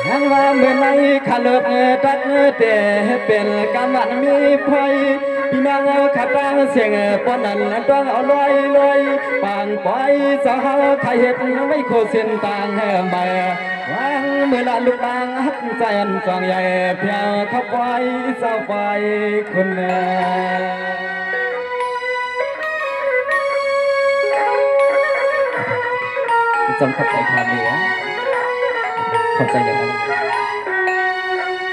หันว่าเมื่อในขันเลิศตัดเตะเป็นกำมันมีไฟพี่น้องขัดร่างเสียงปนนั้นต้องเอาลอยปางปล่อยสาวไทยเห็ดไม่โคเส้นต่างใบวางเมื่อละลูกนางหักใจอันจองใหญ่เพียวขับไว้เศร้าไฟคนแม่จำขับใจความเหนือเข้าใจอย่างนั้น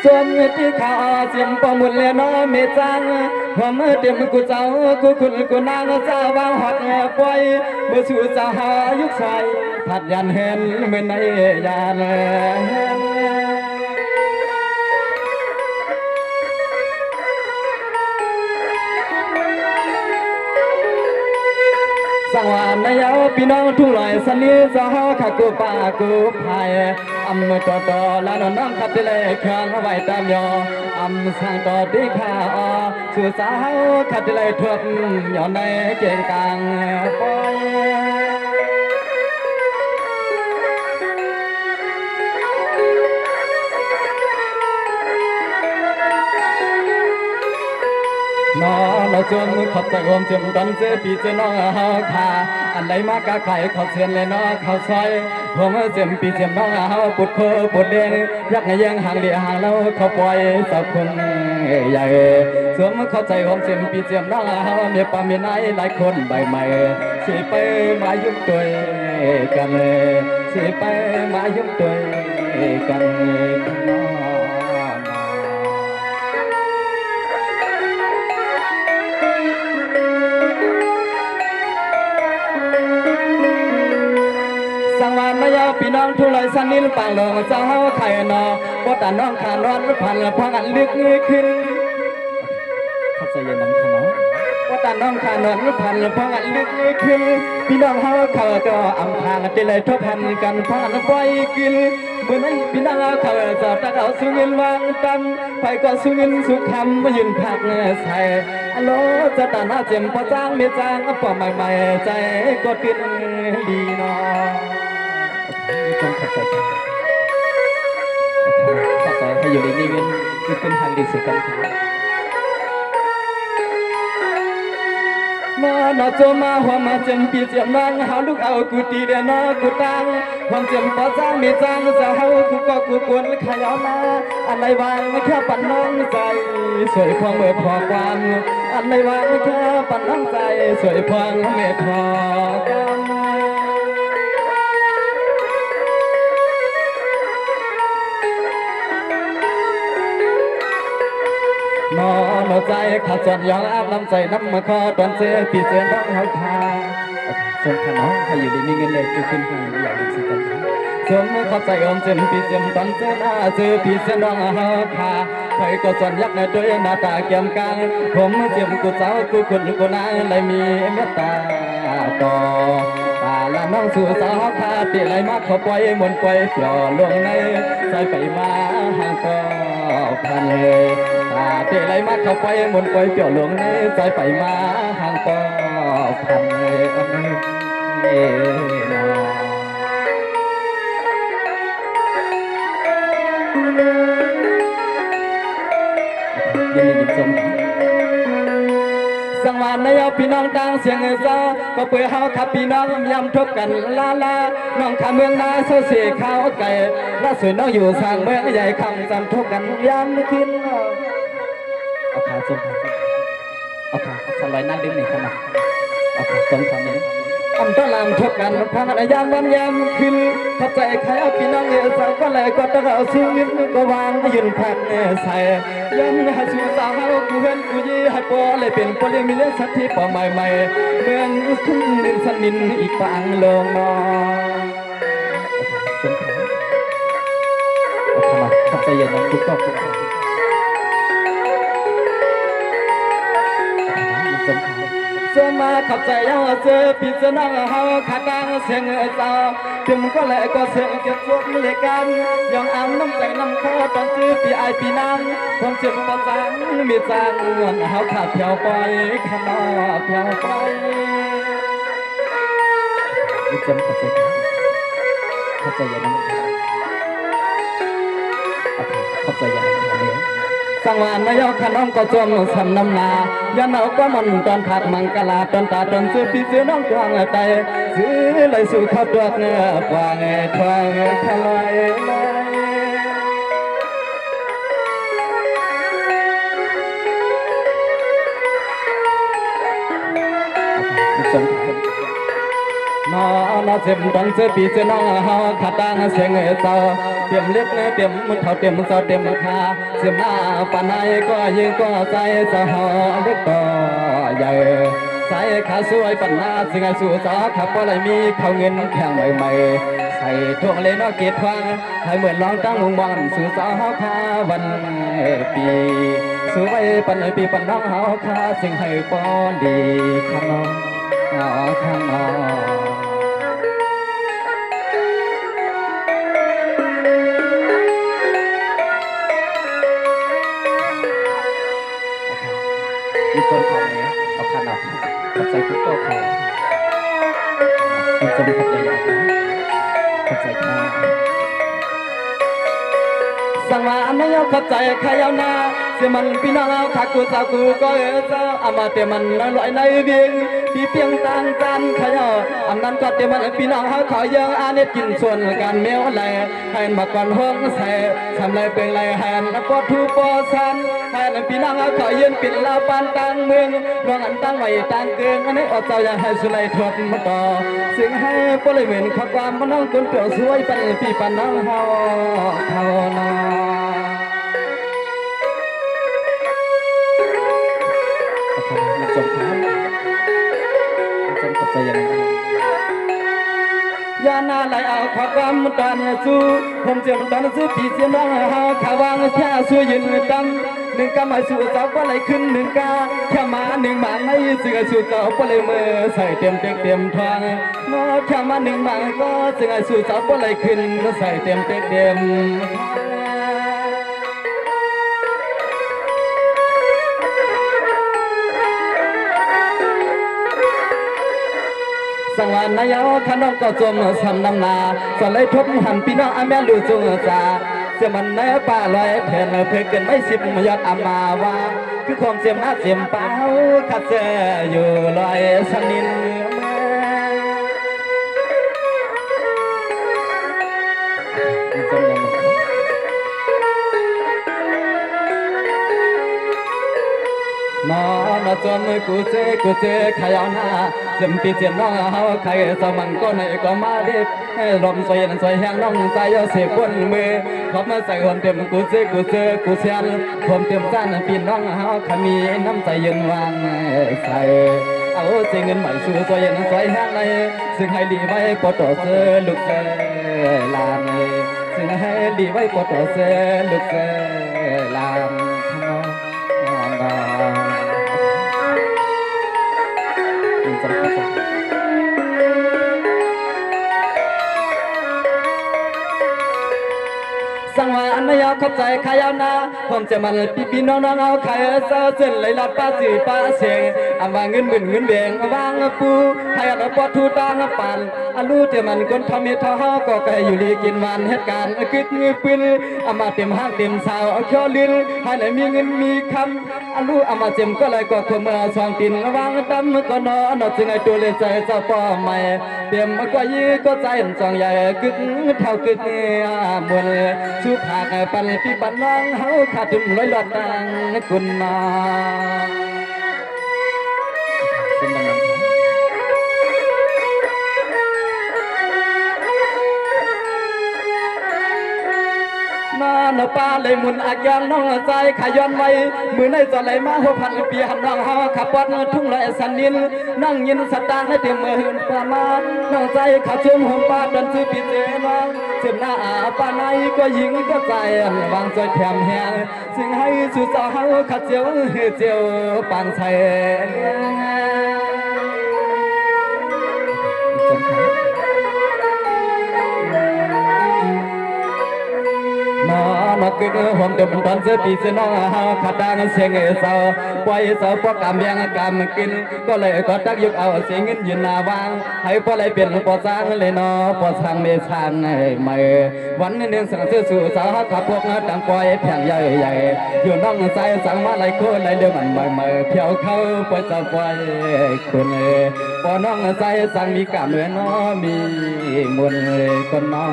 ส่วนที่ข้าเสียมประมุนเลยน้อเมจังผมเต็มกูเจ้ากูคุณกูนางเจ้าวางหัดปล่อยเมื่อสู่สหายุคใส่ผัดยันเห็นเมื่อในยานสังวานในยาวพี่น้องทุ่งลอยสนิทสาวข้ากูป่ากูพายอำต่อลานน้องขัดเลยแข่งไว้ตามยออำสั่งต่อดีข้าสู่สาวขัดเลยทวดย้อนในเก่งกลางปอยนอเราจนขับใจอมจมดันเจปีเจน้องเฮาขาอันใดมากะไข่เขาเสียนเลยน้อเขาซอยผมเจ็มปีเจ็มน้องเฮาปุดโคปุดเดงยักไงยังห่างเดียห่างเราเขาปล่อยสักคนใหญ่สวมเข้าใจอมเจ็มปีเจ็มน้องเฮามีปามีนายหลายคนใบใหม่สิไปมายุ่งตัวกันสิไปมายุ่งตัวกันน้อสังวานมายาวพี่น้องทุลอยสันนิลปางลงเจ้าไข่นอปตาน้องขานอนพันพังอันลึกขึ้นเข้าใจยังนั้นขนาดปตาน้องขานอนพันพังอันลึกขึ้นพี่น้องเฮาเขาก็อำพางติเลยทบพันกันพังอันปล่อยกินเมื่อนั้นพี่น้องเขาจอดตะเขาสุงินวางตันไปก็สุงินสุขคำมายืนพักใส่ฮัลโหลจะตาหน้าเจ็มพอจ้างเมียจ้างปอใหม่ใจก็กินดีนอจงเข้าใจเข้าใจให้อยู่ในนี้มันเป็นทางดีสุดกันมาหน้าโจมาหัวมาเจมปีเจียมนางหาลูกเอากูตีเดนอกูตังความเจียมปอจ้างมีจ้างจะเฮากูก็กูกวนขยาวนาอะไรวางไม่แค่ปั่นน้องใจสวยพองเมื่อพอความอะไรวางไม่แค่ปั่นน้องใจสวยพองเมื่อพอความนอนใจขาดจนยองอาบน้ำใจน้ำมาคอตอนเจอปีเจอน้องเฮาคาสมขน้องให้อยู่ดีมีเงินเลยคือขึ้นทางอยากดีสิกันสมเข้าใจอมเจมปีเจมตอนเจอหน้าเจอปีเจอน้องเฮาคาใครก็จนยักในด้วยหน้าตาเกี่ยมกลางผมเจมกูเจ้ากูคุณกูนางเลยมีเมตตาต่อตาละน้องสู่สาวคาตีไหลมาเขาปล่อยมนปล่อยปล่อลงในใจไปมาห่างก็พันเลยเตะไหลมาเข้าไปมนต์ไปเปี่ยวหลวงในใจไปมาห่างก็พันยินดีชมสังวานในเอาพี่น้องต่างเสียงเจ้าก็เปื่อเฮาขับพี่น้องยำทบกันลาน้องขาเมืองนาเสเสียข้าวไก่ล่าสุดน้องอยู่สร้างเมืองใหญ่คำจำทบกันยำขึ้นเอาขาจมเอาขาสลายนั่งดึงหนึ่งขนาดเอาขาจมคำนี้อำต้นลำทบกันพังอะไรยามวันยามขึ้นทับใจใครเอาพี่น้องเอ๋สาวก็เลยก็ตะเอาสูงนิดก็วางยืนพักใส่ยันหาสู่สาวกูเห็นกูยี่ให้ปอเลยเป็นปอเลี้ยงมีเลี้ยงสัตว์ที่ปอใหม่เมืองทุ่งดินสนินอีกปางลงนอจมขนาดทับใจเย็นน้องทุกก็เสื้อมาขับใจยังเสื้อปีเสื้อน้องเฮาขาดังเสียงเศร้าถึงก็เลยก็เสียงเก็บพวกเลยกันยังอ่ำน้ำใจน้ำคอตอนซื้อปีไอปีนั่งความเจ็บปวดสังมีสังเงินเฮาขาดเพียวไปขนอเพียวไปจำขับใจยัง เข้าใจยังสังวานนายกขนมก็จมสำนำนายันเอาก็มันตอนผักมังกลาตอนตาตอนซื้อปีซื้อน้องกวางไตซื้อเลยสู่ข้าวตัวเนื้อกวางทวางทลายnó xem đón sẽ bị sẽ nó ha khát đang sẽ người sao tiệm liếc tiệm một thảo tiệm sao tiệm kha xem na pan này có nhưng có sai sao họ biết to giờ sai khá xuôi pan na sự ngàyสู่sao khá có lại mi khâu งินแข่งใหม่ๆใส่ทั่วเลยnóเกียรติฟังให้เหมือนลองตั้งวงบอลสู่สาวเขาคาวันปีสู่ไว้ปันปีปันน้องเขาคาสิ่งให้ป้อนดีข้างนอกข้างนอกมีคนเขาเนี้ยเอาขนาดขับใจคุกโต้เขาเป็นคนขับใจยาวขับใจข้าสังวานนายกขับใจขยาวนาเสียมันพี่น้องเอาขากูสาวกูก็เจ้าอามาเตมันลอยในเบียงพี่เพียงต่างกันขยาวอันนั้นก็เตมันพี่น้องเขาขอยังอาเน็ตกินส่วนการเมียวไหลให้มาก่อนห้องใส่ทำไรเป็นไรแหนปอทูปอสันให้พี่น้องเขาขอยืนปิดลาปานต่างเมืองรองอันตั้งไว้ต่างเกินอันนี้อดเจ้าอยากให้สุไลทวดมาต่อซึ่งให้ปริเวณข้อความมันน้องคนเปลี่ยวสวยปันพี่ปันน้องเฮานาจบครับจบกับใจยังไงยานาไหลเอาขความตอนสู้ผมเจ็บตอนสู้ปีเสียน้องหาขาวางแค่สู้ยืนตั้งหนึ่งกำมาสู่เจ้าก็ไหลขึ้นหนึ่งกาแค่มาหนึ่งบางไม่สึกสู่เจ้าก็เลยมือใส่เต็มเต็มเต็มทางนอแค่มาหนึ่งบางก็สึกสู่เจ้าก็ไหลขึ้นใส่เต็มเต็มเต็มสังวานนายกขนมก็จมสำนำนาสเลยทบหันพี่น้องอาแม่ลูกจงจ่าเสียมันในป่าลอยแผ่นเพื่อเกินไม่สิบยอดอามาว่าคือความเสียมหน้าเสียมเป้าขัดเจอยู่ลอยสนินนอนจนกูเจขยาวหน้าเสียมปีเสียมน้องเฮาใครสมังก็ในก็มาเด็กให้ลมสวยนั่นสวยแห้งน้องใจเอาเสียบนมือขอบมาใส่คนเต็มกูเสียนผมเต็มจานปีน้องเฮาขมีน้ำใจยืนวางใส่เอาเสียเงินใหม่สู่สวยนั่นสวยแห้งในซึ่งให้ดีไว้ปอดต่อเสือลูกเสือลานซึ่งให้ดีไว้ปอดต่อเสือลูกเสือลานสังวานนายกขับใจขยาวนาผมจะมันพี่น้องเอาขายเสื้อเส้นไหลลัดป้าสื่อป้าเสียงอาว่าเงินเบ่งวางปูให้อันปอทูตางปันอาลูเจมันคนทำมีท่าก็ไก่อยู่ลีกินวันเหตุการณ์คิดเงือปืนอามาเต็มห้างเต็มสาวเอาเขี้ยวลิ้นให้ไหนมีเงินมีคำอาลูอามาเจมก็เลยก็ขมือสองตินวางดำก็นอนจึงไอตัวเลยใจเจ้าป้อใหม่เตรียมก็ยื้อก็ใจสองใหญ่กึกเท่ากึกมวลสุภาพปันพี่ปันน้องเฮาขาดถึงร้อยหลอดดังคุณมานาป้าเลยมุนอาญาน้องใจขย้อนไว้มือในจอไหลมาหัวพันปีหันน้องเฮาขับวัดทุ่งลอยสันนินนั่งยินสตางในเต็มมือหืนประมาณน้องใจขาชุ่มหอมป้าดันซื้อปีเจน้องเจ็บหน้าป้าในก็ยิงก็ใจวางจอยแถมแหงสิ่งให้สู่สาวเฮาขัดเจียวปานใส่น นกึกหอมเต็มตอนเสือปีเสือน้องเฮาขัดดังเสียงเศร้าปล่อยเศร้าพวกกำยังกำกินก็เลยก็ตักยุกเอาเสียงเงินยืนหน้าวางให้พอเลยเปลี่ยนพอสร้างเลยเนาะพอสร้างเมสร้างใหม่วันหนึ่งสั่งเสื้อสู่สาวขับพวกดังปล่อยแผงใหญ่ใหญ่อยู่น้องใจสั่งมาไหลโคไหลเดือมันใหม่ใหม่เพียวเข้าปล่อยจะปล่อยคนพอน้องใจสั่งมีกำเนื้อน้อมีมนคนน้อ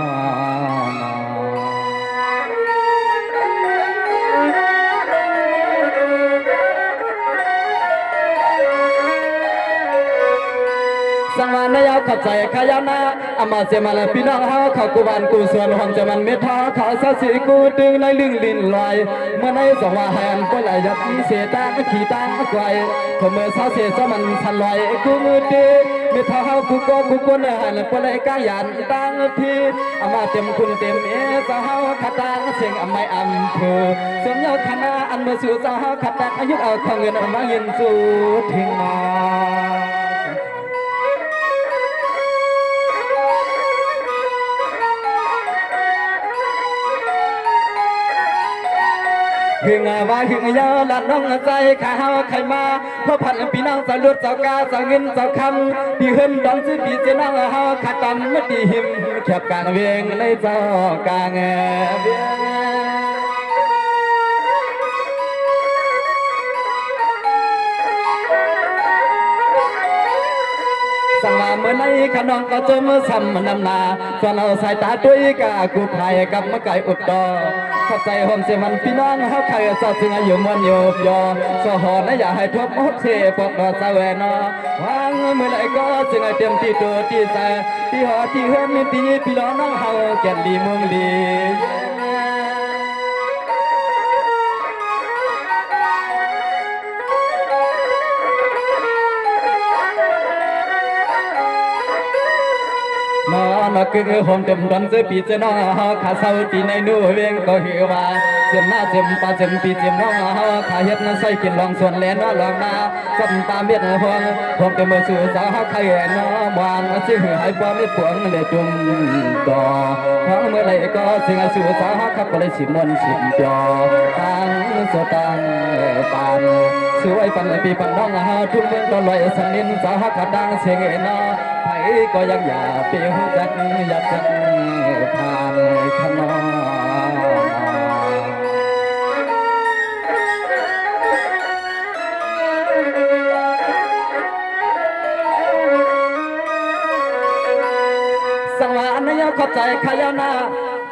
สังวานนายเข้าใจขยานาอามาเสมาลพี่น้องเฮาเข้ากูบ้านกูส่วนหอมจะมันเมทาขาสาสีกูดึงในลึงลินลอยเมื่อในสองว่าแหนก็ไหลยัดอีเสตาขี่ตาไกวพอเมื่อสาวเสียจะมันทันลอยกูมือดีเมทาเฮากูก็กูกวนหันปลายกายันตังพี่อามาเต็มคุณเต็มเอสาวเฮาขัดตังเสียงอไม่อำเภอสมยศคณะอันเมื่อสู่สาวเฮาขัดตังอายุเอาทองเงินมายินสู่ทิ้งมาหึงว่าหึงยาวลัดน้องใจข้าเฮาใครมาเพราะพันปีน้องสาวลุดสาวกาสาวเงินสาวคำพี่เฮินดอนซื้อปีเจน้องเฮาขาดตำไม่ดีหิมแคบกลางเวียงในเจ้ากลางเวียงสังว่าเมื่อไหนขนองก็จะมาซ้ำนำนาส่วนเอาสายตาด้วยกากูพายกับมะไก่อุดดอเข้าใจหอมเสียมันพี่น้องเฮาใครสอดถึงอายุมันโยบยอสหอนะอย่าให้ทบหดเสปอกดอสาเวนอวางเมื่อไหร่ก็จึงให้เต็มที่ตัวที่ใจที่หอที่เฮิรนที่พี่น้องน้องเฮาแก่นดีเมืองดีน้อนกึ่งหอมเต็มดอนเสือปีเจน้องเฮาขาเศร้าตีในนู่เวียงก็หิวว่าเจ็มหน้าเจ็มปาเจ็มปีเจ็มน้องเฮาขาเฮ็ดนั้นใส่กินลองส่วนแลนน้อลองนาสัมตามเม็ดหวงหอมเต็มมือสู่สาวเฮาใครน้อวางสิหให้บ่มีปวงเลยจุ่มต่อหวังเมื่อไรก็สิงสู่สาวเฮาขับก็เลยสิมนสิมจอตั้งโซตังปานสวยปันปีปันน้องเฮาทุ่งเมืองก็ลอยสันนินสาวเฮาขัดดังเสียงน้อไผก็ยังอย่าเปียวจักอยากจักผ่านขนอสังวานยาขอบใจขายานา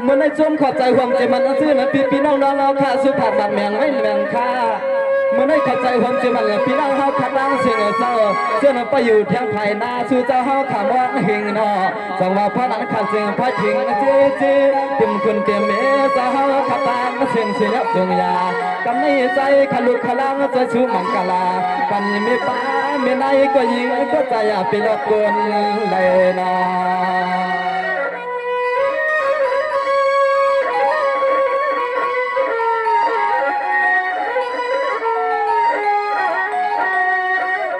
เมื่อในชมขอบใจห่วงใจมันซื้อนะพี่น้องน้องเราข้าสุภาพบัดแมงไม่แมงข้าเมื่อในขอบใจห่วงใจมันพี่น้องเฮาขัดล้างเสียงเศร้าเสื้อไปอยู่เทียงไผ่นาสู่เจ้าเฮาขามว่าหิงนอสังว่าพระนั้นขัดเสียงพระถิงเจเเต็มคุณเต็มเมเจ้าเฮาขัดตางเสียงเสียบจงยากำในใจขลุกขลังจะชูมังกลากันไม่ป้าไม่ไหนก็ยิงก็ใจอยากไปรบกวนเลยนอ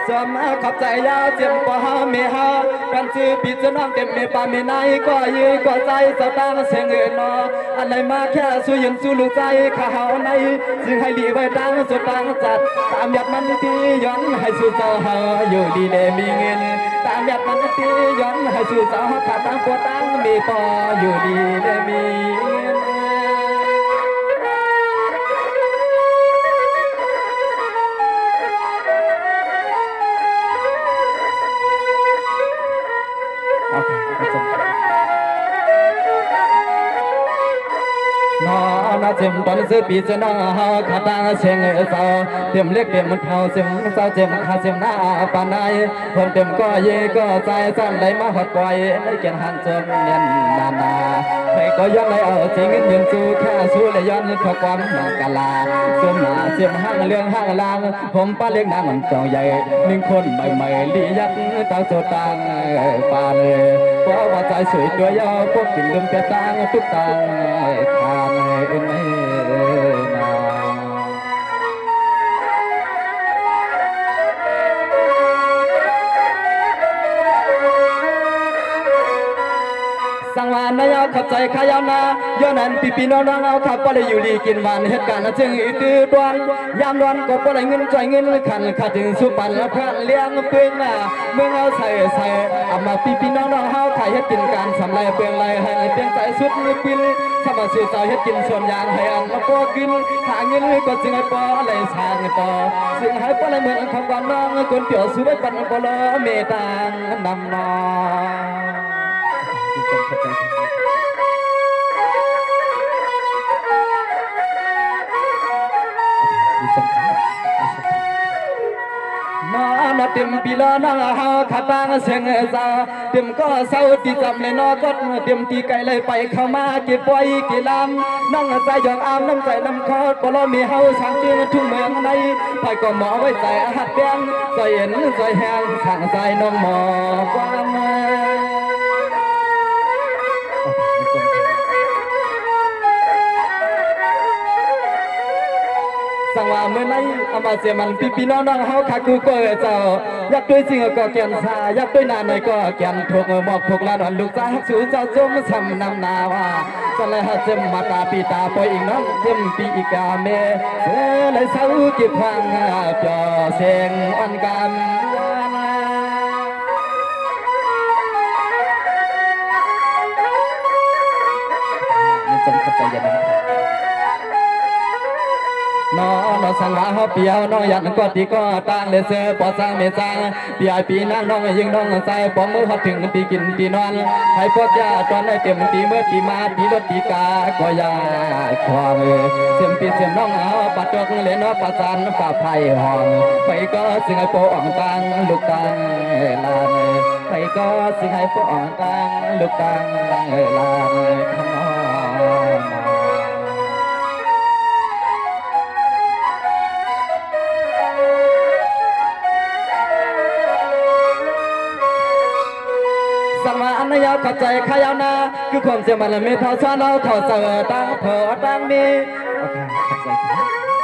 สมาขับใจยาวเจียมกว่าเมหากันซื้อปีจะน้องเต็มเมปาเมไนก็ยืนก็ใจสตางเสียงเงินนออะไรมาแค่สู้ยืนสู้ลูกใจข้าวในจึงให้ดีไว้ตั้งสุดตั้งจัดตามหยัดมันที่ย้อนให้สู้เจ้าเฮาอยู่ดีเลยมีเงินตามหยัดมันที่ย้อนให้สู้เจ้าเฮาขาดตั้งปวดตั้งมีพออยู่ดีเลยมีเงินน้อนาเจ็มตอนซื้อปีจะน้องเฮาขาดเสียงเศร้าเต็มเล็กเต็มเท้าเสียงเศร้าเจ็มขาเสียงหน้าปานายเพิ่มเต็มก็เย่ก็ใจสั่นไหลมาหัดปล่อยในเกียนหันจมเนียนนาให้ก็ย้อนเลยเอาจริงเงินสู้แค่สู้เลยย้อนขอความมังกลาสมหน้าเสียมห้างเรื่องห้างลางผมป้าเลี้ยงนางมันจองใหญ่หนึ่งคนใหม่ลียักตาโซตังปานเพราะว่าใจสวยตัวยาวพวกกินลืมแต่ตังทุกตังทานเอ็นไม่นา สังวานนายเข้าใจขยา นาย้อนนั้นพี่น้องเอาขับบ่ได้อยู่ลีกินหวานเหตุการณ์จึงอีตือดวนยามดวนก็บ่ได้เงินจ่ายเงินขันขาดถึงสุปันและพระเลี้ยงเปื้องเมืองเอาใส่เอามาพี่น้องเฮาขายเฮ็ดกินการสำไรเปื้องไรให้เปียงใจสุดมือปิ้นสมาสู่เจ้าเฮ็ดกินส่วนยางให้อันมาบ่กินหาเงินก็จึงให้บ่อะไรสร้างต่อซึ่งให้บ่ได้เหมือนคำว่าน้องคนเปี่ยวสุดปันบ่รอเมตตานำนอnó tìm bị lo nó hao khát bang seng ra tìm có sau thì chậm lên nó có tìm thì cái lấy bayเข้ามาเก็บไว้กี่ลำน้องใจยองอามน้ำใจน้ำคอดบ่รอมีเฮาสร้างเตียงทุ่งเมืองในไปก็หมอไว้ใจหัดแดงใจเห็นใจแห้งทางใจน้องหมอความสังว่าเมื่อไรเอามาเสียมันพี่น้องเฮาขากูก็เจ้าอยากด้วยจริงก็แก่นซาอยากด้วยนาหน่อยก็แก่นถูกหมอกถูกลาดอนลูกจ้าฮักสูเจ้าจมซ้ำนำนาว่าจะเลยฮัดเจมมาตาปีตาปอยอีกน้องเจมปีอีกาเมเสเลยเศร้าจิบพังจอเสียงอันกันนี่จำเข้าใจยังไงnó sang lá hoa piao nó dặn có tí có tang để sơ bỏ sang mẹ sang thì ai pi nang nó nhưng nó sai bỏ mưa hoaถึงตีกินตีนอนให้พวกยาตอนได้เต็มตีเมื่อตีมาตีรถตีกาก็ยาความเสียมปีเสียมน้องเอาปัดจกเล่นน้อปัดสันฝ่าไผ่หอมไปก็สิ่งให้โปอ่องตังลูกตังลานไปก็สิ่งให้โปอ่องตังลูกตังลานขนมสมาอันยาวขัดใจขยาวนาคือความเสียมันไม่เท่าช้อนเอาเท่าเสือตั้งเผอตั้งมี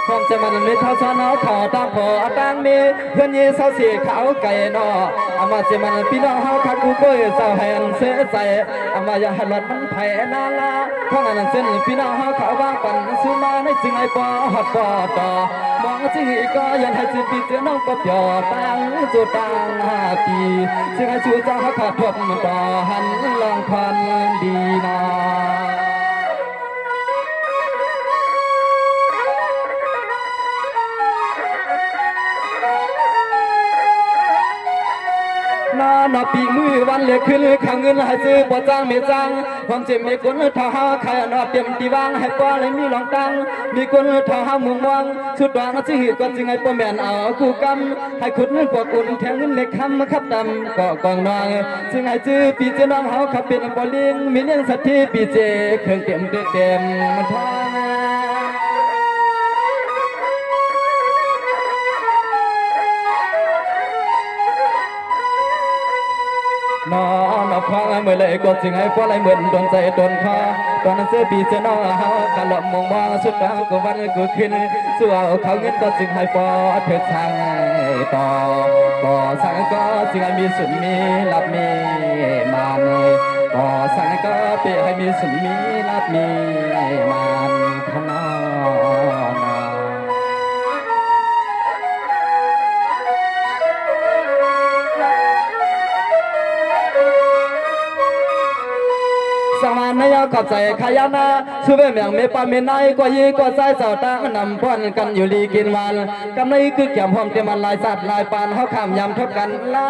ความเสียมันไม่เท่าช้อนเอาเท่าตั้งเผอตั้งมีเพื่อนยี่เศร้าสีขาวไก่นอเอามาเสียมันพี่น้องเฮาคักกูก็เศร้าแหนเสียใจเอามาอย่าหันหลัดมันไผ่นาลาข้างนั้นเส้นพี่น้องเฮาขาวบางปั่นซื้อมาในจึงไอ้ปอหัดปอต่อมองจึงอีก็ยันให้จึงปีเจ้าน้องก็เปียวตั้งจุดตั้งปีจึงให้ชูจ้าเขาขาดทบต่อหันลองพันดีนานาปีมือวันเลือกขึ้นข้างเงินให้ซื้อบ่จ้างไม่จ้างความเจ็บมีคนท่าหาใครนอเตรียมตีวางให้ป้าเลยมีหลองตังมีคนท่าหามุงมองสุดวางสิก็จึงให้ป้าแม่นเอาคู่กำให้ขุดเงินปวดอุ่นแทงเงินเล็กคำขับดำก็กองนองจึงให้ซื้อปีเจน้องเฮาขับเป็นบอลลิงมีเลี้ยงสัตว์ที่ปีเจเครื่องเต็มมันทางน้อฟังเมื่อไรก็จึงให้ฟ้าไหลเหมือนโดนใจโดนคอตอนนั้นเสื้อปีเจน้อเฮากะหล่อมมองสุดดาวก็วันก็ขึ้นสู้เอาเขาเงินก็จึงให้ฟ้าเถิดทางต่อก็สั่งก็จึงให้มีสุนมีหลับมีมันก็สั่งก็เปะให้มีสุนมีหลับมีมันขนอสมานยาขอบใจขยานาสุเวเมียงเมปาเมนายกว่ายีกว่าใจเจ้าตานำพ่นกันอยู่ลีกินวันกำไรคือแก้มหอมเตมันลายสัตว์ลายปานเขาข้ามยำทบกันลา